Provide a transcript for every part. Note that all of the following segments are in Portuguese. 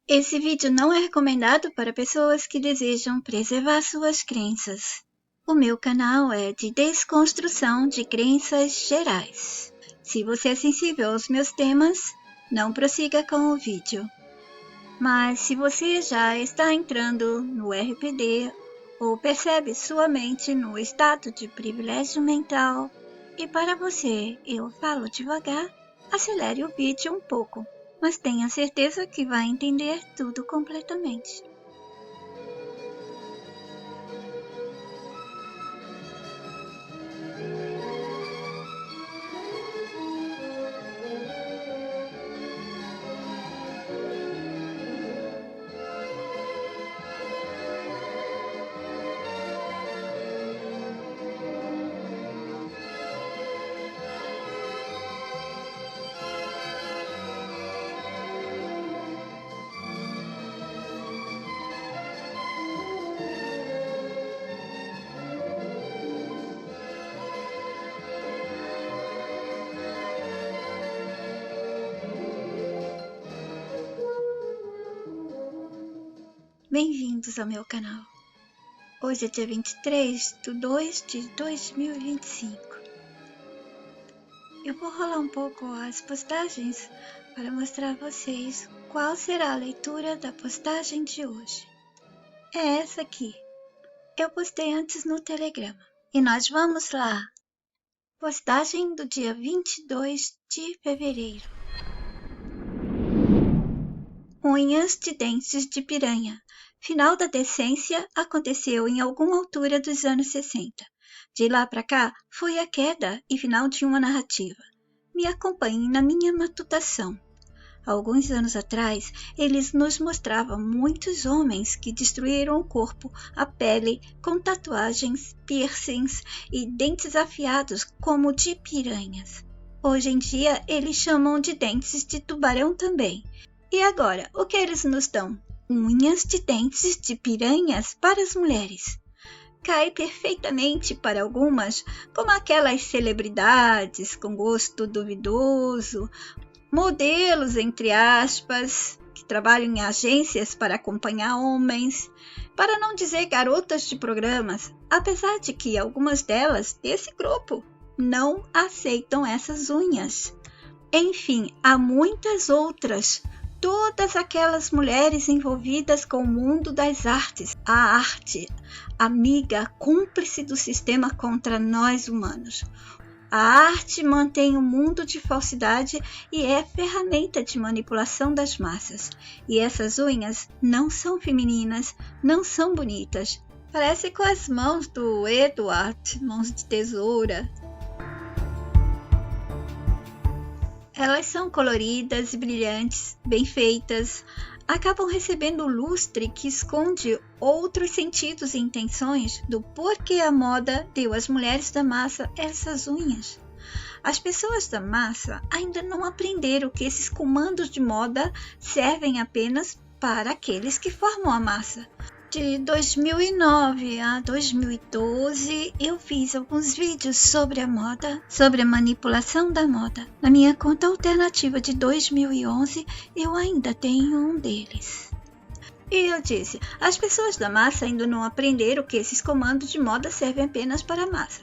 Esse vídeo não é recomendado para pessoas que desejam preservar suas crenças. O meu canal é de desconstrução de crenças gerais. Se você é sensível aos meus temas, não prossiga com o vídeo. Mas se você já está entrando no RPD ou percebe sua mente no estado de privilégio mental, e para você eu falo devagar, acelere o vídeo um pouco, mas tenha certeza que vai entender tudo completamente. Bem-vindos ao meu canal. Hoje é dia 23 de 2 de 2025. Eu vou rolar um pouco as postagens para mostrar a vocês qual será a leitura da postagem de hoje. É essa aqui. Eu postei antes no Telegram. E nós vamos lá. Postagem do dia 22 de fevereiro. Unhas de dentes de piranha. Final da decência aconteceu em alguma altura dos anos 60. De lá para cá, foi a queda e final de uma narrativa. Me acompanhem na minha matutação. Alguns anos atrás, eles nos mostravam muitos homens que destruíram o corpo, a pele, com tatuagens, piercings e dentes afiados como de piranhas. Hoje em dia, eles chamam de dentes de tubarão também. E agora, o que eles nos dão? Unhas de dentes de piranhas para as mulheres. Cai perfeitamente para algumas, como aquelas celebridades com gosto duvidoso, modelos, entre aspas, que trabalham em agências para acompanhar homens, para não dizer garotas de programas, apesar de que algumas delas, desse grupo, não aceitam essas unhas. Enfim, há muitas outras. Todas aquelas mulheres envolvidas com o mundo das artes, a arte, amiga, cúmplice do sistema contra nós humanos. A arte mantém o mundo de falsidade e é ferramenta de manipulação das massas. E essas unhas não são femininas, não são bonitas. Parece com as mãos do Edward, mãos de tesoura. Elas são coloridas e brilhantes, bem feitas, acabam recebendo o lustre que esconde outros sentidos e intenções do porquê a moda deu às mulheres da massa essas unhas. As pessoas da massa ainda não aprenderam que esses comandos de moda servem apenas para aqueles que formam a massa. De 2009 a 2012, eu fiz alguns vídeos sobre a moda, sobre a manipulação da moda. Na minha conta alternativa de 2011, eu ainda tenho um deles. E eu disse, as pessoas da massa ainda não aprenderam que esses comandos de moda servem apenas para a massa.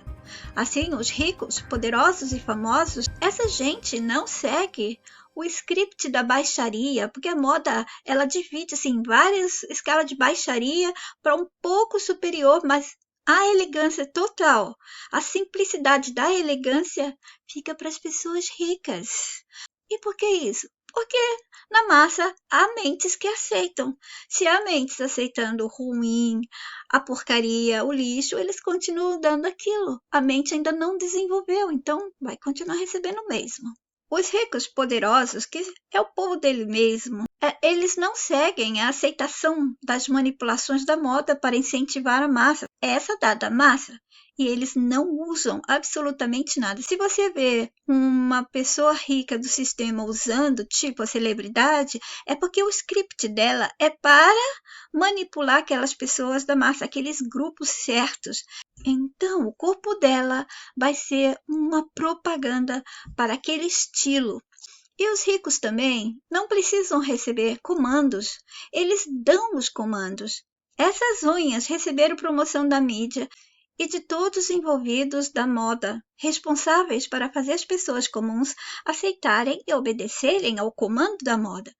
Assim, os ricos, poderosos e famosos, essa gente não segue o script da baixaria, porque a moda ela divide assim, várias escalas de baixaria para um pouco superior, mas a elegância total, a simplicidade da elegância fica para as pessoas ricas. E por que isso? Porque na massa há mentes que aceitam. Se há mentes aceitando o ruim, a porcaria, o lixo, eles continuam dando aquilo. A mente ainda não desenvolveu, então vai continuar recebendo o mesmo. Os ricos poderosos, que é o povo dele mesmo, eles não seguem a aceitação das manipulações da moda para incentivar a massa. É essa dada massa. E eles não usam absolutamente nada. Se você vê uma pessoa rica do sistema usando, tipo a celebridade, é porque o script dela é para manipular aquelas pessoas da massa, aqueles grupos certos. Então, o corpo dela vai ser uma propaganda para aquele estilo. E os ricos também não precisam receber comandos, eles dão os comandos. Essas unhas receberam promoção da mídia e de todos os envolvidos da moda, responsáveis para fazer as pessoas comuns aceitarem e obedecerem ao comando da moda.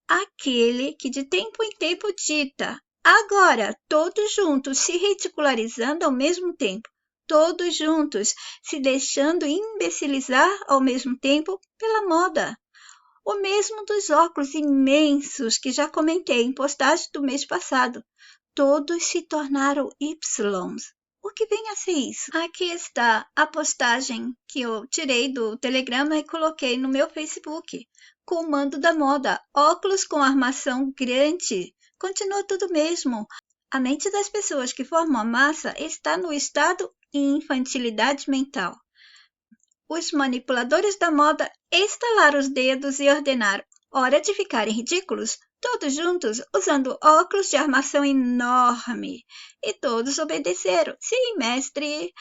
Aquele que de tempo em tempo dita, agora, todos juntos se ridicularizando ao mesmo tempo, todos juntos se deixando imbecilizar ao mesmo tempo pela moda. O mesmo dos óculos imensos que já comentei em postagem do mês passado. Todos se tornaram Ys. O que vem a ser isso? Aqui está a postagem que eu tirei do Telegrama e coloquei no meu Facebook. Comando da moda, óculos com armação grande. Continua tudo mesmo. A mente das pessoas que formam a massa está no estado de infantilidade mental. Os manipuladores da moda estalaram os dedos e ordenaram: hora de ficarem ridículos, todos juntos usando óculos de armação enorme. E todos obedeceram. Sim, mestre.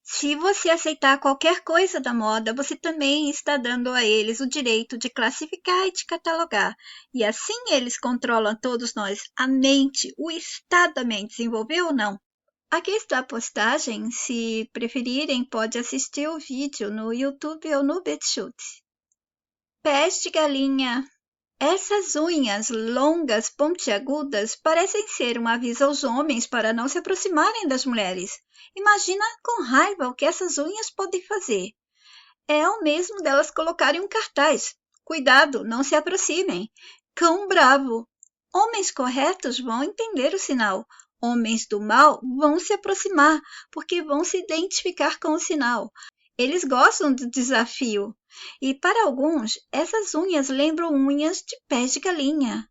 Se você aceitar qualquer coisa da moda, você também está dando a eles o direito de classificar e de catalogar. E assim eles controlam todos nós. A mente, o estado da mente, se envolveu ou não? Aqui está a postagem. Se preferirem, pode assistir o vídeo no YouTube ou no BitChute. Pés de galinha. Essas unhas longas, pontiagudas, parecem ser um aviso aos homens para não se aproximarem das mulheres. Imagina com raiva o que essas unhas podem fazer. É o mesmo delas colocarem um cartaz: cuidado, não se aproximem. Cão bravo. Homens corretos vão entender o sinal. Homens do mal vão se aproximar, porque vão se identificar com o sinal. Eles gostam do desafio. E para alguns, essas unhas lembram unhas de pés de galinha.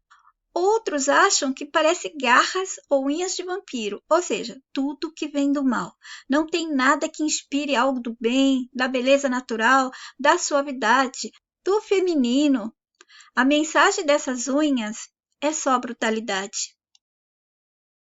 Outros acham que parece garras ou unhas de vampiro, ou seja, tudo que vem do mal. Não tem nada que inspire algo do bem, da beleza natural, da suavidade, do feminino. A mensagem dessas unhas é só brutalidade.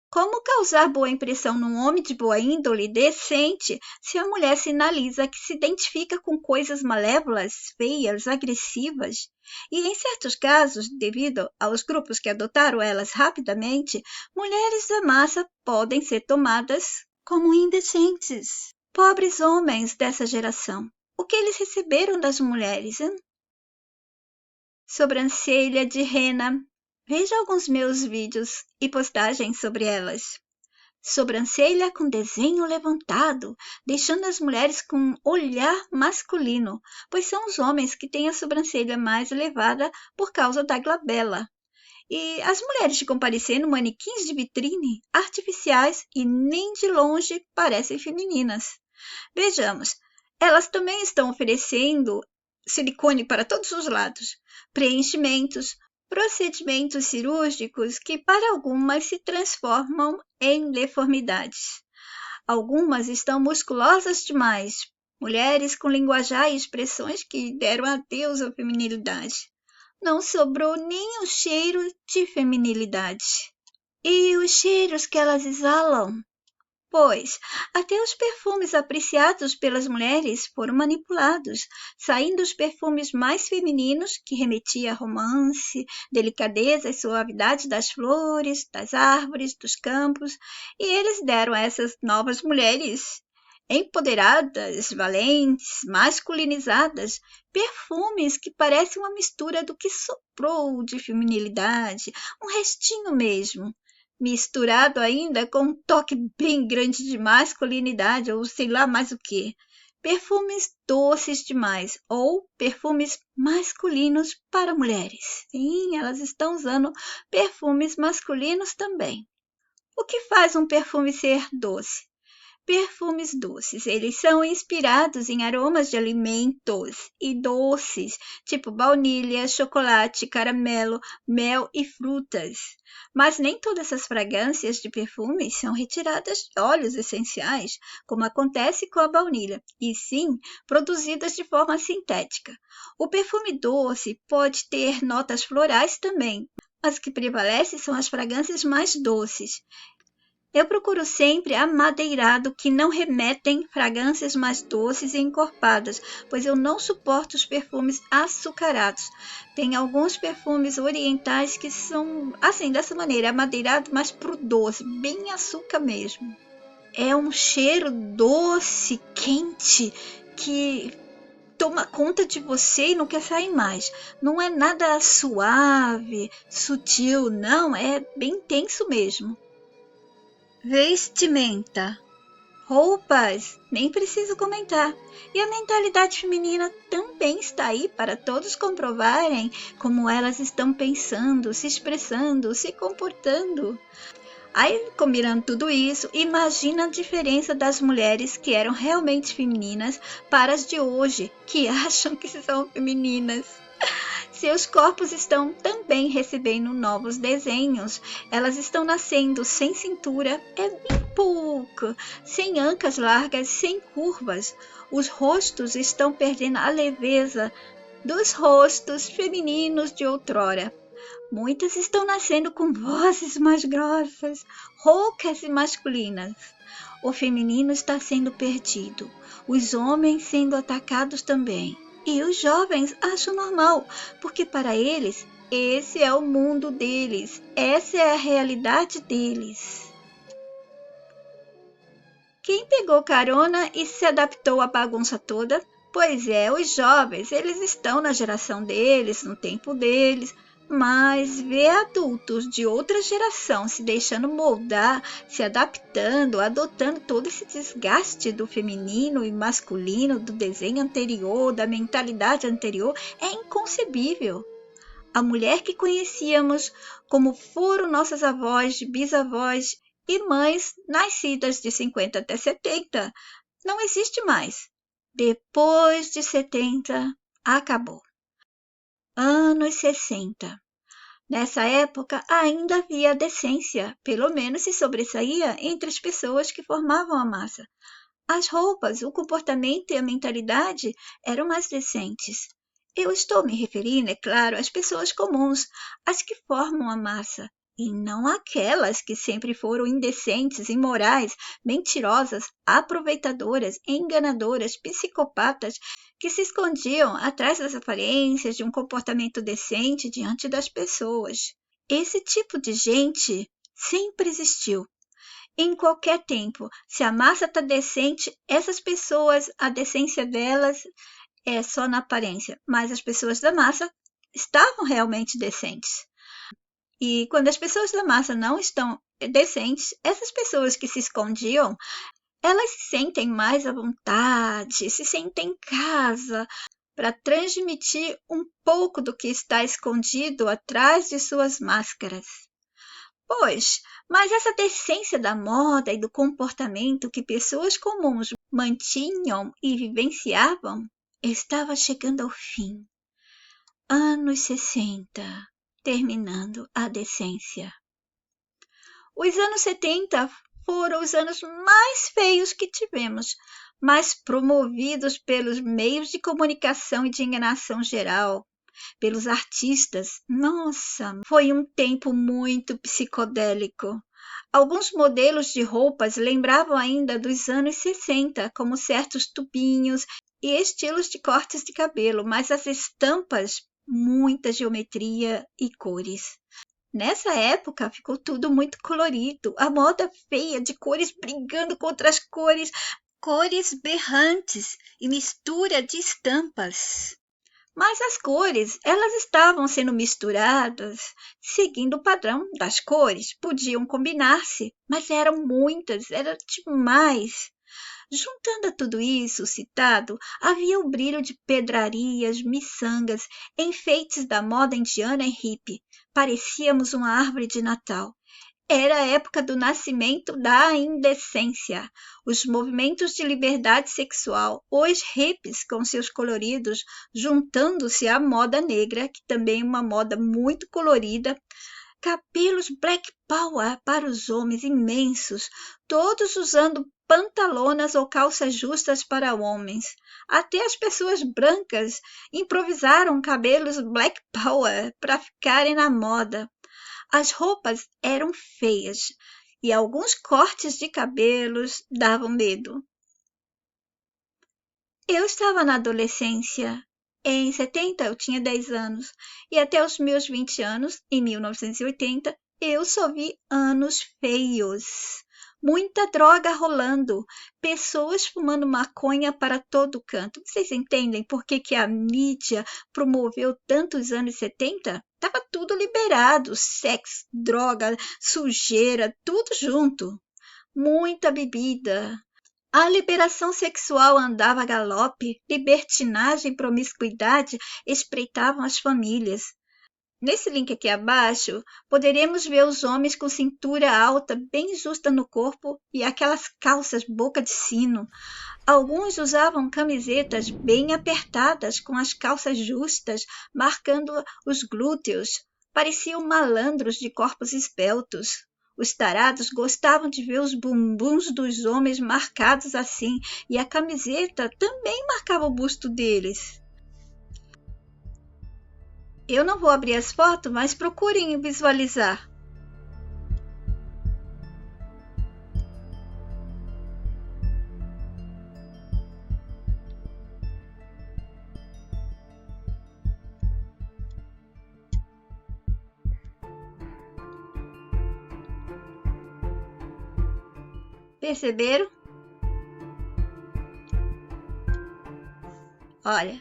Como causar boa impressão num homem de boa índole decente se a mulher sinaliza que se identifica com coisas malévolas, feias, agressivas? E em certos casos, devido aos grupos que adotaram elas rapidamente, mulheres da massa podem ser tomadas como indecentes. Pobres homens dessa geração, o que eles receberam das mulheres? Hein? Sobrancelha de rena. Veja alguns meus vídeos e postagens sobre elas. Sobrancelha com desenho levantado, deixando as mulheres com um olhar masculino, pois são os homens que têm a sobrancelha mais elevada por causa da glabela. E as mulheres ficam parecendo manequins de vitrine, artificiais e nem de longe parecem femininas. Vejamos, elas também estão oferecendo silicone para todos os lados, preenchimentos, procedimentos cirúrgicos que para algumas se transformam em deformidades. Algumas estão musculosas demais, mulheres com linguajar e expressões que deram adeus à feminilidade. Não sobrou nem o cheiro de feminilidade. E os cheiros que elas exalam? Pois, até os perfumes apreciados pelas mulheres foram manipulados, saindo os perfumes mais femininos, que remetiam a romance, delicadeza e suavidade das flores, das árvores, dos campos, e eles deram a essas novas mulheres, empoderadas, valentes, masculinizadas, perfumes que parecem uma mistura do que soprou de feminilidade, um restinho mesmo, misturado ainda com um toque bem grande de masculinidade ou sei lá mais o que. Perfumes doces demais ou perfumes masculinos para mulheres. Sim, elas estão usando perfumes masculinos também. O que faz um perfume ser doce? Perfumes doces, eles são inspirados em aromas de alimentos e doces, tipo baunilha, chocolate, caramelo, mel e frutas. Mas nem todas essas fragrâncias de perfumes são retiradas de óleos essenciais, como acontece com a baunilha, e sim produzidas de forma sintética. O perfume doce pode ter notas florais também, mas o que prevalece são as fragrâncias mais doces. Eu procuro sempre amadeirado que não remetem fragrâncias mais doces e encorpadas, pois eu não suporto os perfumes açucarados. Tem alguns perfumes orientais que são assim, dessa maneira, amadeirado mais pro doce, bem açúcar mesmo. É um cheiro doce, quente, que toma conta de você e não quer sair mais. Não é nada suave, sutil, não, é bem intenso mesmo. Vestimenta. Roupas, nem preciso comentar. E a mentalidade feminina também está aí para todos comprovarem como elas estão pensando, se expressando, se comportando. Aí, combinando tudo isso, imagina a diferença das mulheres que eram realmente femininas para as de hoje, que acham que são femininas. Seus corpos estão também recebendo novos desenhos. Elas estão nascendo sem cintura, é bem pouco, sem ancas largas, sem curvas. Os rostos estão perdendo a leveza dos rostos femininos de outrora. Muitas estão nascendo com vozes mais grossas, roucas e masculinas. O feminino está sendo perdido, os homens sendo atacados também. E os jovens acham normal, porque para eles esse é o mundo deles, essa é a realidade deles. Quem pegou carona e se adaptou à bagunça toda? Pois é, os jovens, eles estão na geração deles, no tempo deles, mas ver adultos de outra geração se deixando moldar, se adaptando, adotando todo esse desgaste do feminino e masculino, do desenho anterior, da mentalidade anterior, é inconcebível. A mulher que conhecíamos, como foram nossas avós, bisavós e mães nascidas de 50 até 70, não existe mais. Depois de 70, acabou. Anos 60. Nessa época ainda havia decência, pelo menos se sobressaía entre as pessoas que formavam a massa. As roupas, o comportamento e a mentalidade eram mais decentes. Eu estou me referindo, é claro, às pessoas comuns, as que formam a massa, e não aquelas que sempre foram indecentes, imorais, mentirosas, aproveitadoras, enganadoras, psicopatas, que se escondiam atrás das aparências de um comportamento decente diante das pessoas. Esse tipo de gente sempre existiu. Em qualquer tempo, se a massa está decente, essas pessoas, a decência delas é só na aparência, mas as pessoas da massa estavam realmente decentes. E quando as pessoas da massa não estão decentes, essas pessoas que se escondiam, elas se sentem mais à vontade, se sentem em casa, para transmitir um pouco do que está escondido atrás de suas máscaras. Pois, mas essa decência da moda e do comportamento que pessoas comuns mantinham e vivenciavam estava chegando ao fim. Anos 60, terminando a decência. Os anos 70 foram os anos mais feios que tivemos, mas promovidos pelos meios de comunicação e de enganação geral, pelos artistas. Nossa, foi um tempo muito psicodélico. Alguns modelos de roupas lembravam ainda dos anos 60, como certos tubinhos e estilos de cortes de cabelo, mas as estampas, muita geometria e cores. Nessa época ficou tudo muito colorido, a moda feia de cores brigando contra as cores, cores berrantes e mistura de estampas. Mas as cores, elas estavam sendo misturadas, seguindo o padrão das cores. Podiam combinar-se, mas eram muitas, era demais. Juntando a tudo isso citado, havia o brilho de pedrarias, miçangas, enfeites da moda indiana e hippie. Parecíamos uma árvore de Natal. Era a época do nascimento da indecência, os movimentos de liberdade sexual, os hippies com seus coloridos, juntando-se à moda negra, que também é uma moda muito colorida, cabelos black power para os homens imensos, todos usando pantalonas ou calças justas para homens. Até as pessoas brancas improvisaram cabelos black power para ficarem na moda. As roupas eram feias, e alguns cortes de cabelos davam medo. Eu estava na adolescência. Em 70 eu tinha 10 anos e até os meus 20 anos, em 1980, eu só vi anos feios. Muita droga rolando, pessoas fumando maconha para todo canto. Vocês entendem por que a mídia promoveu tantos anos 70? Tava tudo liberado, sexo, droga, sujeira, tudo junto. Muita bebida. A liberação sexual andava a galope, libertinagem e promiscuidade espreitavam as famílias. Nesse link aqui abaixo, poderemos ver os homens com cintura alta bem justa no corpo e aquelas calças boca de sino. Alguns usavam camisetas bem apertadas com as calças justas, marcando os glúteos. Pareciam malandros de corpos esbeltos. Os tarados gostavam de ver os bumbuns dos homens marcados assim, e a camiseta também marcava o busto deles. Eu não vou abrir as fotos, mas procurem visualizar. Perceberam? Olha.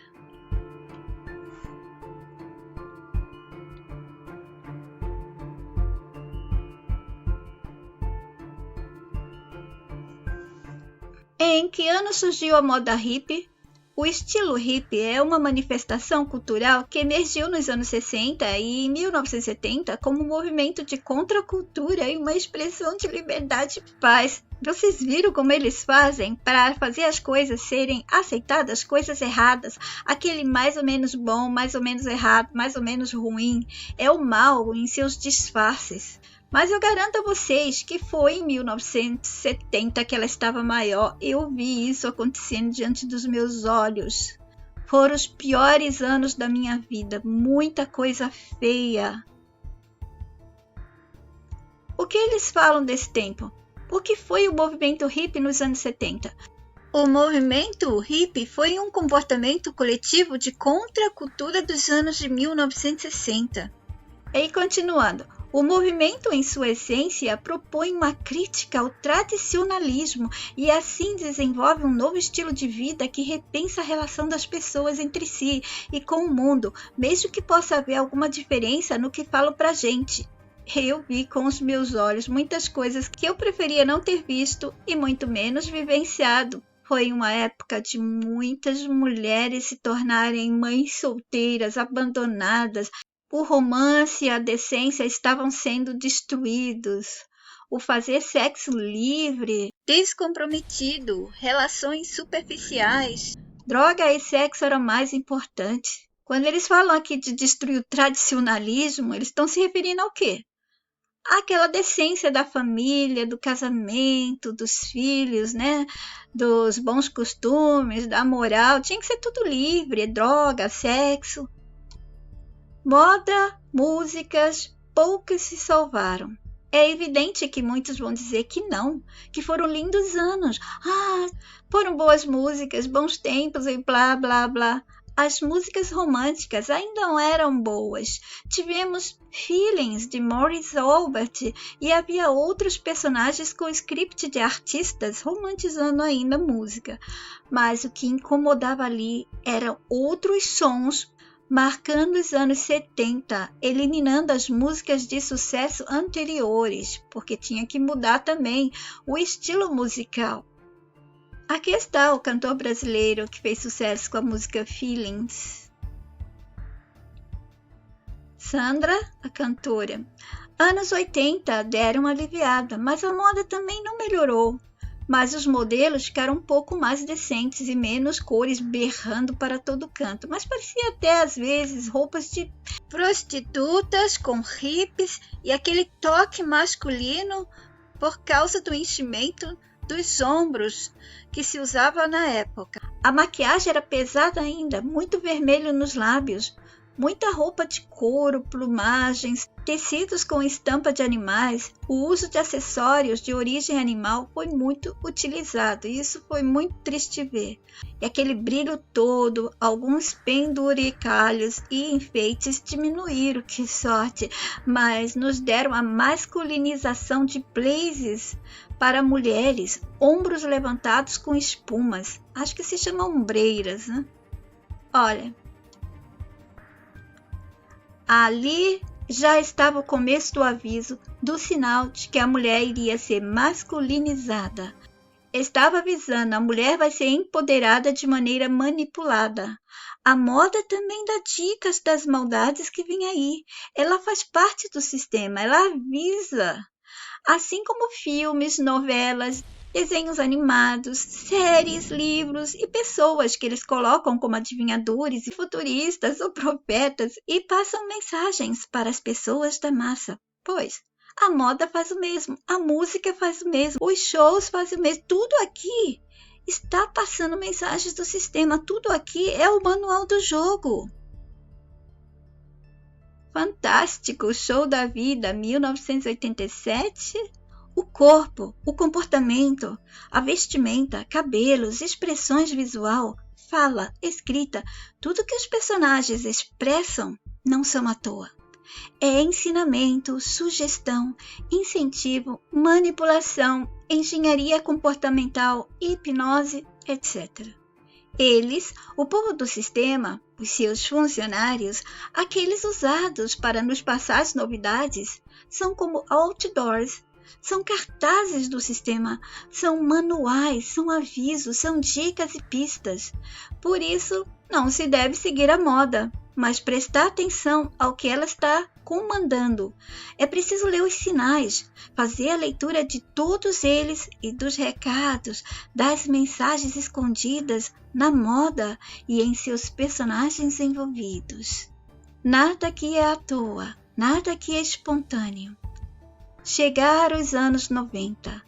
Em que ano surgiu a moda hippie? O estilo hippie é uma manifestação cultural que emergiu nos anos 60 e 1970 como um movimento de contracultura e uma expressão de liberdade e paz. Vocês viram como eles fazem para fazer as coisas serem aceitadas, coisas erradas? Aquele mais ou menos bom, mais ou menos errado, mais ou menos ruim. É o mal em seus disfarces. Mas eu garanto a vocês que foi em 1970 que ela estava maior. Eu vi isso acontecendo diante dos meus olhos. Foram os piores anos da minha vida. Muita coisa feia. O que eles falam desse tempo? O que foi o movimento hippie nos anos 70? O movimento hippie foi um comportamento coletivo de contracultura dos anos de 1960. E continuando. O movimento, em sua essência, propõe uma crítica ao tradicionalismo e assim desenvolve um novo estilo de vida que repensa a relação das pessoas entre si e com o mundo, mesmo que possa haver alguma diferença no que falam pra gente. Eu vi com os meus olhos muitas coisas que eu preferia não ter visto e muito menos vivenciado. Foi uma época de muitas mulheres se tornarem mães solteiras, abandonadas. O romance e a decência estavam sendo destruídos. O fazer sexo livre, descomprometido, relações superficiais, droga e sexo eram mais importantes. Quando eles falam aqui de destruir o tradicionalismo, eles estão se referindo ao quê? Àquela decência da família, do casamento, dos filhos, né? Dos bons costumes, da moral. Tinha que ser tudo livre, droga, sexo. Moda, músicas, poucas se salvaram. É evidente que muitos vão dizer que não, que foram lindos anos. Foram boas músicas, bons tempos e blá, blá, blá. As músicas românticas ainda não eram boas. Tivemos Feelings, de Maurice Albert, e havia outros personagens com script de artistas romantizando ainda a música. Mas o que incomodava ali eram outros sons marcando os anos 70, eliminando as músicas de sucesso anteriores, porque tinha que mudar também o estilo musical. Aqui está o cantor brasileiro que fez sucesso com a música Feelings. Sandra, a cantora. Anos 80 deram uma aliviada, mas a moda também não melhorou. Mas os modelos ficaram um pouco mais decentes e menos cores berrando para todo canto. Mas parecia até às vezes roupas de prostitutas com hippies e aquele toque masculino por causa do enchimento dos ombros que se usava na época. A maquiagem era pesada ainda, muito vermelho nos lábios. Muita roupa de couro, plumagens, tecidos com estampa de animais, o uso de acessórios de origem animal foi muito utilizado. Isso foi muito triste ver. E aquele brilho todo, alguns penduricalhos e enfeites diminuíram, que sorte, mas nos deram a masculinização de blazes para mulheres, ombros levantados com espumas. Acho que se chama ombreiras, né? Olha, ali já estava o começo do aviso, do sinal de que a mulher iria ser masculinizada. Estava avisando, a mulher vai ser empoderada de maneira manipulada. A moda também dá dicas das maldades que vem aí. Ela faz parte do sistema, ela avisa. Assim como filmes, novelas, desenhos animados, séries, livros e pessoas que eles colocam como adivinhadores e futuristas ou profetas e passam mensagens para as pessoas da massa. Pois, a moda faz o mesmo, a música faz o mesmo, os shows fazem o mesmo, tudo aqui está passando mensagens do sistema, tudo aqui é o manual do jogo. Fantástico, Show da Vida, 1987. O corpo, o comportamento, a vestimenta, cabelos, expressões visual, fala, escrita, tudo que os personagens expressam não são à toa. É ensinamento, sugestão, incentivo, manipulação, engenharia comportamental, hipnose, etc. Eles, o povo do sistema, os seus funcionários, aqueles usados para nos passar as novidades, são como outdoors, são cartazes do sistema, são manuais, são avisos, são dicas e pistas. Por isso, não se deve seguir a moda, mas prestar atenção ao que ela está comandando. É preciso ler os sinais, fazer a leitura de todos eles e dos recados, das mensagens escondidas na moda e em seus personagens envolvidos. Nada aqui é à toa, nada aqui é espontâneo. Chegaram os anos 90,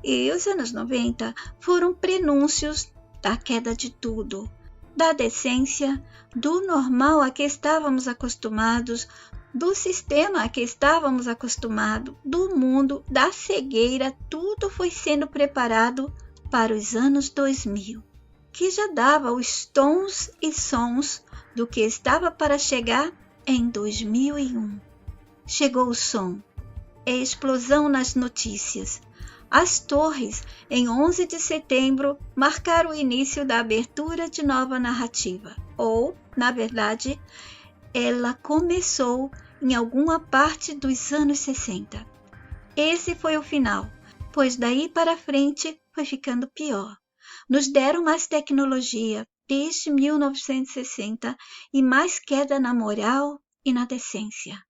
e os anos 90 foram prenúncios da queda de tudo, da decência, do normal a que estávamos acostumados, do sistema a que estávamos acostumados, do mundo, da cegueira, tudo foi sendo preparado para os anos 2000, que já dava os tons e sons do que estava para chegar em 2001. Chegou o som, a explosão nas notícias. As torres, em 11 de setembro, marcaram o início da abertura de nova narrativa, ou, na verdade, ela começou em alguma parte dos anos 60. Esse foi o final, pois daí para frente foi ficando pior. Nos deram mais tecnologia desde 1960 e mais queda na moral e na decência.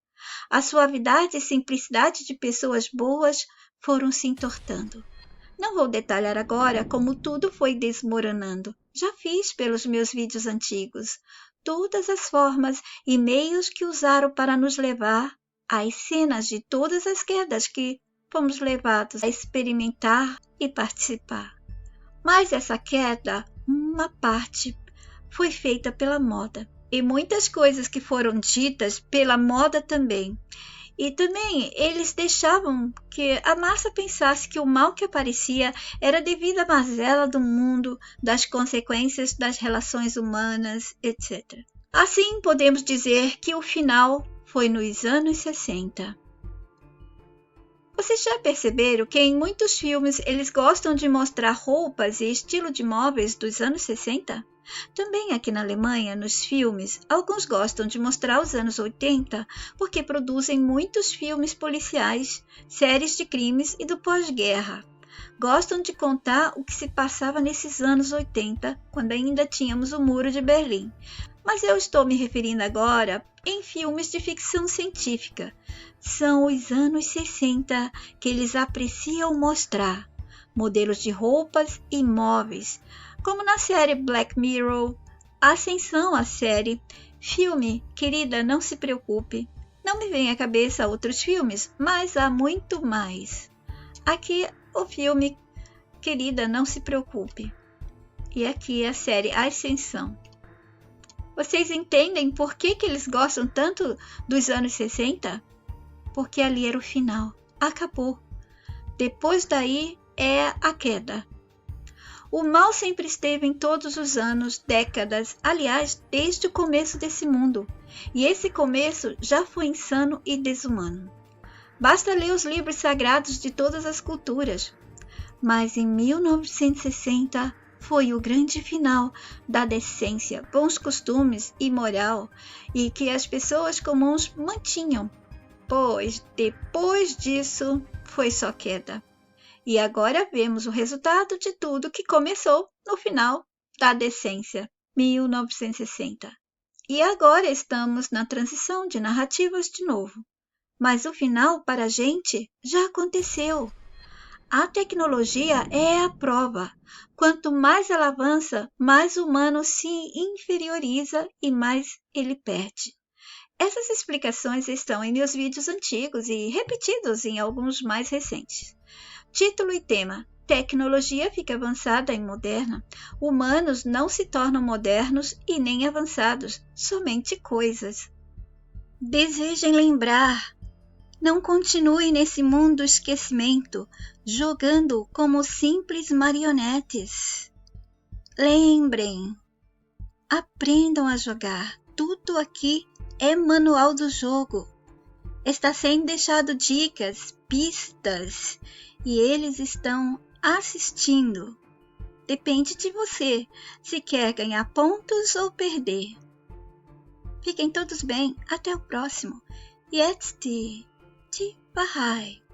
A suavidade e simplicidade de pessoas boas foram se entortando. Não vou detalhar agora como tudo foi desmoronando. Já fiz pelos meus vídeos antigos todas as formas e meios que usaram para nos levar às cenas de todas as quedas que fomos levados a experimentar e participar. Mas essa queda, uma parte, foi feita pela moda. E muitas coisas que foram ditas pela moda também. E também eles deixavam que a massa pensasse que o mal que aparecia era devido à mazela do mundo, das consequências das relações humanas, etc. Assim, podemos dizer que o final foi nos anos 60. Vocês já perceberam que em muitos filmes eles gostam de mostrar roupas e estilo de móveis dos anos 60? Também aqui na Alemanha, nos filmes, alguns gostam de mostrar os anos 80 porque produzem muitos filmes policiais, séries de crimes e do pós-guerra. Gostam de contar o que se passava nesses anos 80, quando ainda tínhamos o Muro de Berlim. Mas eu estou me referindo agora em filmes de ficção científica. São os anos 60 que eles apreciam mostrar modelos de roupas e móveis, como na série Black Mirror, Ascensão à série, filme Querida, Não Se Preocupe. Não me vem à cabeça outros filmes, mas há muito mais. Aqui o filme Querida, Não Se Preocupe. E aqui a série Ascensão. Vocês entendem por que eles gostam tanto dos anos 60? Porque ali era o final. Acabou. Depois daí é a queda. O mal sempre esteve em todos os anos, décadas, aliás, desde o começo desse mundo. E esse começo já foi insano e desumano. Basta ler os livros sagrados de todas as culturas. Mas em 1960 foi o grande final da decência, bons costumes e moral, e que as pessoas comuns mantinham, pois depois disso foi só queda. E agora vemos o resultado de tudo que começou no final da decência, 1960. E agora estamos na transição de narrativas de novo. Mas o final para a gente já aconteceu. A tecnologia é a prova. Quanto mais ela avança, mais o humano se inferioriza e mais ele perde. Essas explicações estão em meus vídeos antigos e repetidos em alguns mais recentes. Título e tema: tecnologia fica avançada e moderna. Humanos não se tornam modernos e nem avançados, somente coisas. Desejem lembrar. Não continue nesse mundo do esquecimento, jogando como simples marionetes. Lembrem, aprendam a jogar. Tudo aqui é manual do jogo. Está sendo deixado dicas, pistas, e eles estão assistindo. Depende de você, se quer ganhar pontos ou perder. Fiquem todos bem, até o próximo. Jetzt die Bahai.